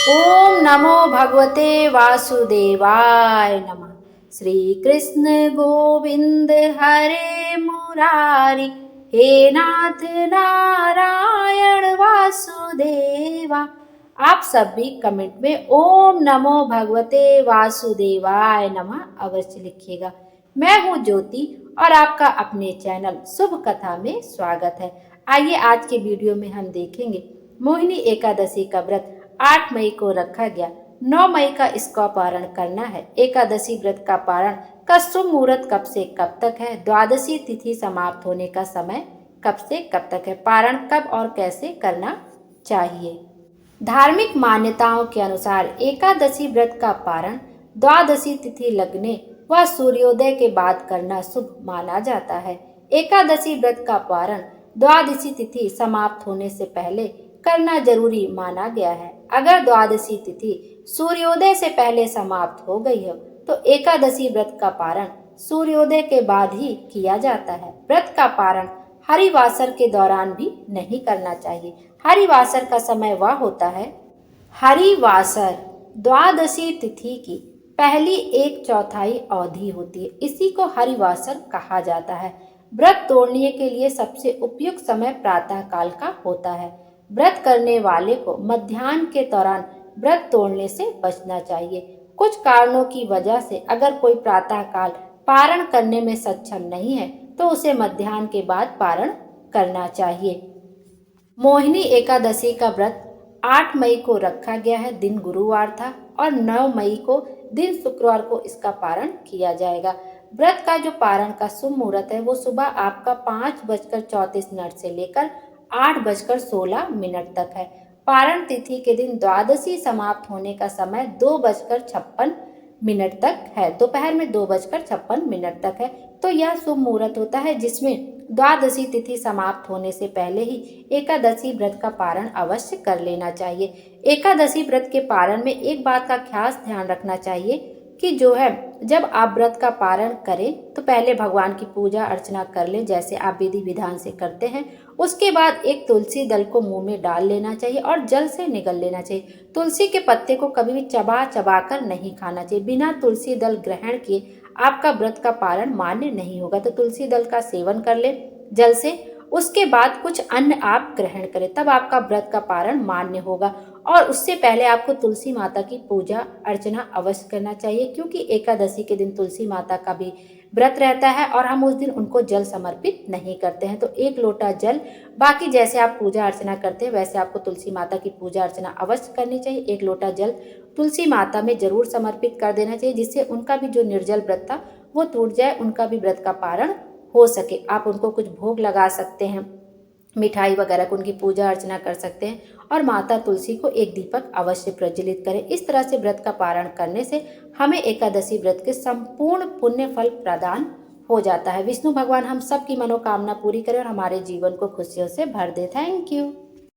ओम नमो भगवते वासुदेवाय नमः। श्री कृष्ण गोविंद हरे मुरारी, हे नाथ नारायण वासुदेवा। आप सब भी कमेंट में ओम नमो भगवते वासुदेवाय नमः अवश्य लिखिएगा। मैं हूँ ज्योति और आपका अपने चैनल शुभ कथा में स्वागत है। आइए आज के वीडियो में हम देखेंगे मोहिनी एकादशी का व्रत 8 मई को रखा गया। 9 मई का इसका पारण करना है। एकादशी व्रत का पारण का शुभ मुहूर्त कब से कब तक है? द्वादशी तिथि समाप्त होने का समय कब से कब तक है? पारण कब और कैसे करना चाहिए? धार्मिक मान्यताओं के अनुसार एकादशी व्रत का पारण द्वादशी तिथि लगने व सूर्योदय के बाद करना शुभ माना जाता है। एकादशी व्रत का पारण द्वादशी तिथि समाप्त होने से पहले करना जरूरी माना गया है। अगर द्वादशी तिथि सूर्योदय से पहले समाप्त हो गई हो तो एकादशी व्रत का पारण सूर्योदय के बाद ही किया जाता है। व्रत का पारण हरिवासर के दौरान भी नहीं करना चाहिए। हरिवासर का समय वह होता है, हरिवासर द्वादशी तिथि की पहली 1/4 अवधि होती है। इसी को हरिवासर कहा जाता है। व्रत तोड़ने के लिए सबसे उपयुक्त समय प्रातः काल का होता है। व्रत करने वाले को मध्याह्न के दौरान व्रत तोड़ने से बचना चाहिए। कुछ कारणों की वजह से अगर कोई प्रातः काल पारण करने में सक्षम नहीं है तो उसे मध्याह्न के बाद पारण करना चाहिए। मोहिनी एकादशी का व्रत 8 मई को रखा गया है। दिन गुरुवार था और 9 मई को दिन शुक्रवार को इसका पारण किया जाएगा। व्रत का जो पारण का शुभ मुहूर्त है वो सुबह आपका 5:34 से लेकर 8:16 तक है। पारण तिथि के दिन द्वादशी समाप्त होने का समय 2:56 तक है। दोपहर में 2:56 तक है। तो यह शुभ मुहूर्त होता है जिसमें द्वादशी तिथि समाप्त होने से पहले ही एकादशी व्रत का पारण अवश्य कर लेना चाहिए। एकादशी व्रत के पारण में एक बात का खास ध्यान रखना चाहिए कि जो है जब आप व्रत का पारण करें तो पहले भगवान की पूजा अर्चना कर लें जैसे आप विधि विधान से करते हैं। उसके बाद एक तुलसी दल को मुंह में डाल लेना चाहिए और जल से निगल लेना चाहिए। तुलसी के पत्ते को कभी भी चबा चबा कर नहीं खाना चाहिए। बिना तुलसी दल ग्रहण किए आपका व्रत का पारण मान्य नहीं होगा। तो तुलसी दल का सेवन कर ले जल से, उसके बाद कुछ अन्न आप ग्रहण करें, तब आपका व्रत का पारण मान्य होगा। और उससे पहले आपको तुलसी माता की पूजा अर्चना अवश्य करना चाहिए क्योंकि एकादशी के दिन तुलसी माता का भी व्रत रहता है और हम उस दिन उनको जल समर्पित नहीं करते हैं। तो 1 लोटा जल, बाकी जैसे आप पूजा अर्चना करते हैं वैसे आपको तुलसी माता की पूजा अर्चना अवश्य करनी चाहिए। 1 लोटा जल तुलसी माता में जरूर समर्पित कर देना चाहिए जिससे उनका भी जो निर्जल व्रत था वो टूट जाए, उनका भी व्रत का पारण हो सके। आप उनको कुछ भोग लगा सकते हैं, मिठाई वगैरह को उनकी पूजा अर्चना कर सकते हैं और माता तुलसी को एक दीपक अवश्य प्रज्वलित करें। इस तरह से व्रत का पारण करने से हमें एकादशी व्रत के संपूर्ण पुण्य फल प्रदान हो जाता है। विष्णु भगवान हम सब की मनोकामना पूरी करें और हमारे जीवन को खुशियों से भर दे। Thank you.